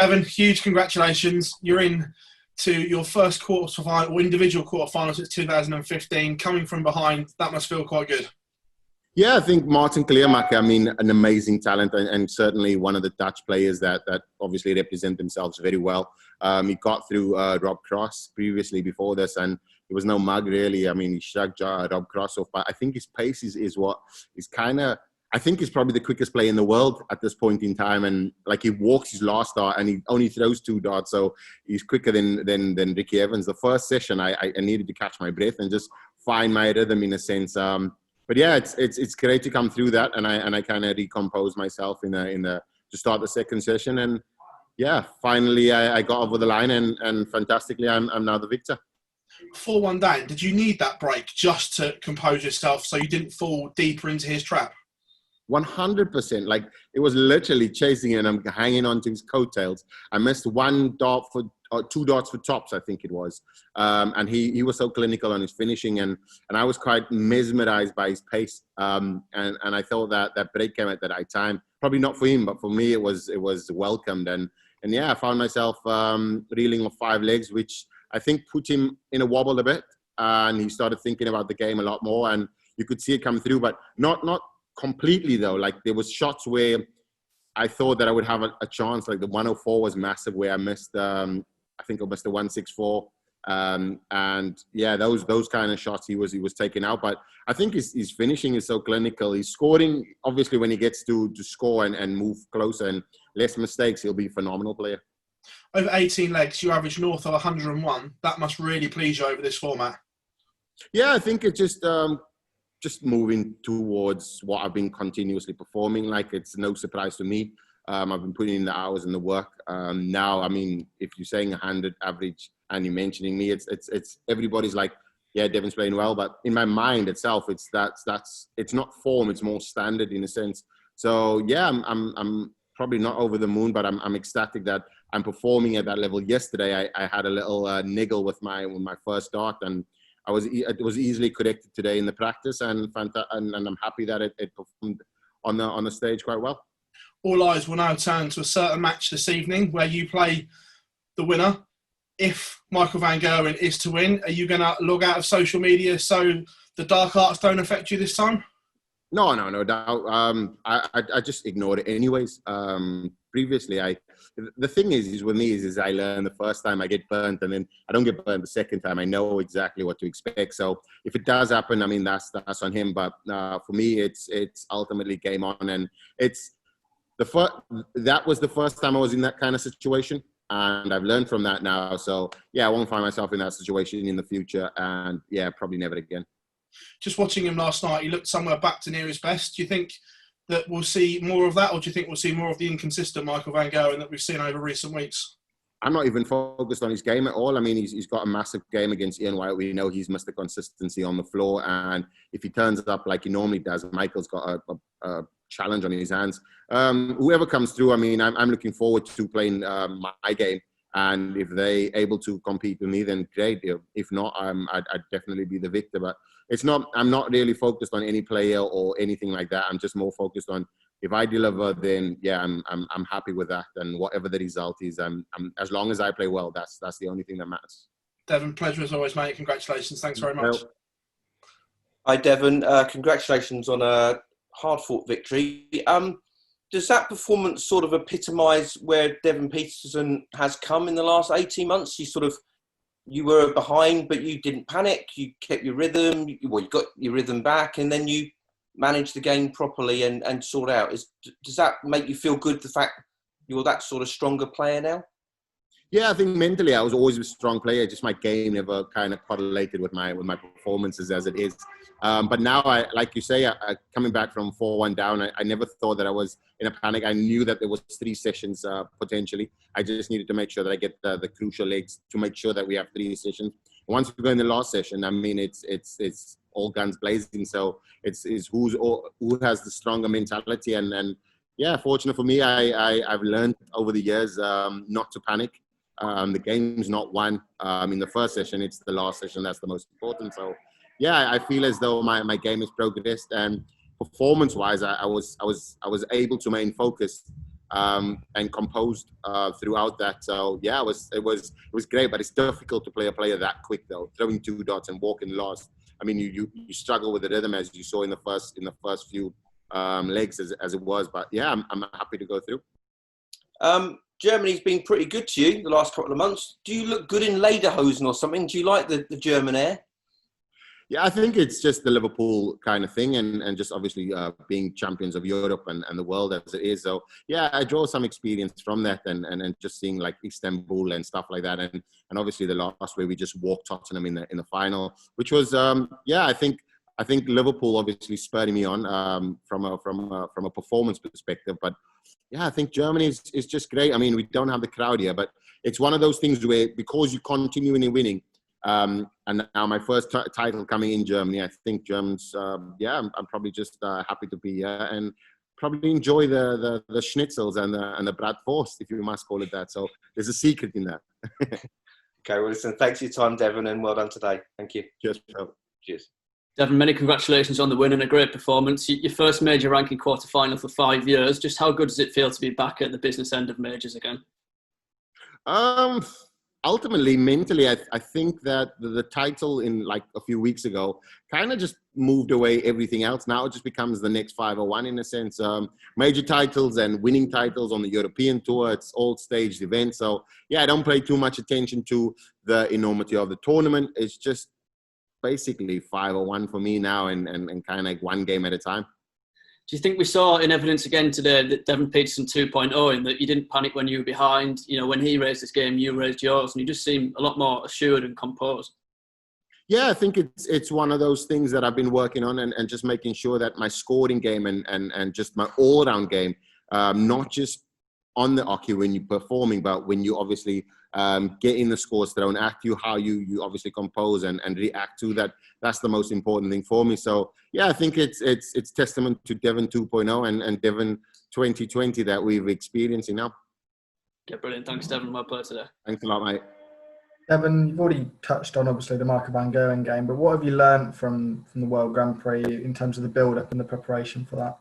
Devon, huge congratulations. You're in to your first quarterfinal or individual quarterfinal since 2015. Coming from behind, that must feel quite good. Yeah, I think Martijn Kleermaker, an amazing talent and certainly one of the Dutch players that obviously represent themselves very well. He got through Rob Cross previously before this, and it was no mug really. He shrugged Rob Cross off, but I think his pace is what is kind of, I think he's probably the quickest player in the world at this point in time. And like, he walks his last dart and he only throws 2 darts. So he's quicker than Ricky Evans. The first session, I needed to catch my breath and just find my rhythm in a sense. But yeah, it's great to come through that. And I kind of recompose myself to start the second session. And yeah, finally I got over the line and fantastically, I'm now the victor. 4-1 down. Did you need that break just to compose yourself so you didn't fall deeper into his trap? 100%. Like, it was literally chasing him and I'm hanging on to his coattails. I missed 1 dart for 2 darts for tops, I think it was. And he was so clinical on his finishing and I was quite mesmerized by his pace. And I thought that break came at the right time. Probably not for him, but for me it was welcomed. And yeah, I found myself reeling off 5 legs, which I think put him in a wobble a bit. And he started thinking about the game a lot more. And you could see it come through, but not completely though. Like, there was shots where I thought that I would have a chance. Like the 104 was massive, where I missed. I think I missed the 164. And yeah, those kind of shots he was taking out. But I think his finishing is so clinical. He's scoring obviously when he gets to score and move closer and less mistakes. He'll be a phenomenal player. Over 18 legs, you average north of 101. That must really please you over this format. Yeah, I think it's just moving towards what I've been continuously performing. Like, it's no surprise to me. I've been putting in the hours and the work. Now, if you're saying 100 average and you're mentioning me, it's everybody's like, yeah, Devon's playing well. But in my mind itself, it's not form. It's more standard in a sense. So yeah, I'm probably not over the moon, but I'm ecstatic that I'm performing at that level. Yesterday, I had a little niggle with my first dart, and it was easily corrected today in the practice, and I'm happy that it performed on the stage quite well. All eyes will now turn to a certain match this evening where you play the winner. If Michael van Gerwen is to win, are you going to log out of social media so the dark arts don't affect you this time? No doubt. I just ignored it anyways. Previously, the thing is with me is I learn the first time I get burnt, and then I don't get burnt the second time. I know exactly what to expect. So if it does happen, that's on him. But for me, it's ultimately game on, and that was the first time I was in that kind of situation, and I've learned from that now. So yeah, I won't find myself in that situation in the future, and yeah, probably never again. Just watching him last night, he looked somewhere back to near his best. Do you think that we'll see more of that, or do you think we'll see more of the inconsistent Michael van Gerwen that we've seen over recent weeks? I'm not even focused on his game at all. He's got a massive game against Ian White. We know he's missed the consistency on the floor, and if he turns up like he normally does, Michael's got a challenge on his hands. Whoever comes through, I'm looking forward to playing my game. And if they're able to compete with me, then great. If not, I'd definitely be the victor. But I'm not really focused on any player or anything like that. I'm just more focused on, if I deliver, then yeah, I'm happy with that. And whatever the result is, I'm as long as I play well, that's the only thing that matters. Devon, pleasure as always, mate. Congratulations. Thanks very much. Hi, Devon. Congratulations on a hard-fought victory. Does that performance sort of epitomise where Devon Petersen has come in the last 18 months? You were behind, but you didn't panic. You kept your rhythm. You got your rhythm back, and then you managed the game properly and sort out. Does that make you feel good, the fact you're that sort of stronger player now? Yeah, I think mentally I was always a strong player. Just my game never kind of correlated with my performances as it is. But now, like you say, coming back from 4-1 down, I never thought that I was in a panic. I knew that there was 3 sessions potentially. I just needed to make sure that I get the crucial legs to make sure that we have 3 sessions. Once we go in the last session, it's all guns blazing. So it's who has the stronger mentality. And yeah, fortunate for me, I've learned over the years not to panic. The game's not won in the first session. It's the last session that's the most important. So yeah, I feel as though my game has progressed, and performance-wise, I was able to remain focused and composed throughout that. So yeah, it was great, but it's difficult to play a player that quick though, throwing 2 dots and walking last. I mean, you struggle with the rhythm, as you saw in the first few legs as it was. But yeah, I'm happy to go through. Germany's been pretty good to you the last couple of months. Do you look good in lederhosen or something? Do you like the German air? Yeah, I think it's just the Liverpool kind of thing, and just obviously being champions of Europe and the world as it is. So yeah, I draw some experience from that, and just seeing like Istanbul and stuff like that, and obviously the last where we just walked Tottenham in the final, which was I think Liverpool obviously spurring me on from a performance perspective, but yeah, I think Germany is just great. I mean, we don't have the crowd here, but it's one of those things where because you continually winning. And now my first title coming in Germany, I think Germans, I'm probably just happy to be here and probably enjoy the schnitzels and the bratwurst, if you must call it that. So there's a secret in that. Okay, well, listen, thanks for your time, Devon, and well done today. Thank you. Cheers. Cheers. Devon, many congratulations on the win and a great performance. Your first major ranking quarter-final for 5 years. Just how good does it feel to be back at the business end of majors again? Ultimately, mentally, I think that the title in like a few weeks ago kind of just moved away everything else. Now it just becomes the next 501 in a sense. Major titles and winning titles on the European tour, it's all staged events. So yeah, I don't pay too much attention to the enormity of the tournament. It's just basically 501 for me now and kind of like one game at a time. Do you think we saw in evidence again today that Devon Petersen 2.0 in that you didn't panic when you were behind? You know, when he raised his game, you raised yours, and you just seem a lot more assured and composed. Yeah, I think it's one of those things that I've been working on and just making sure that my scoring game and just my all-around game, not just on the hockey when you're performing, but when you obviously getting the scores thrown at you, how you obviously compose and react to that. That's the most important thing for me. So yeah, I think it's testament to Devon 2.0 and Devon 2020 that we've experiencing now. Yeah, brilliant. Thanks, Devon. Well played today. Thanks a lot, mate. Devon, you've already touched on obviously the Michael van Gerwen game, but what have you learned from the World Grand Prix in terms of the build-up and the preparation for that?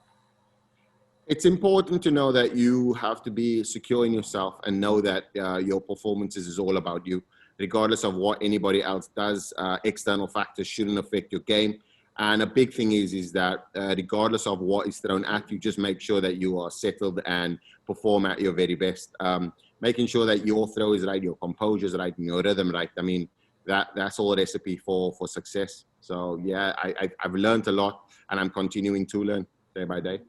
It's important to know that you have to be secure in yourself and know that your performances is all about you, regardless of what anybody else does. External factors shouldn't affect your game. And a big thing is that regardless of what is thrown at you, just make sure that you are settled and perform at your very best. Making sure that your throw is right, your composure is right, and your rhythm right. I mean, that's all a recipe for success. So yeah, I've learned a lot and I'm continuing to learn day by day.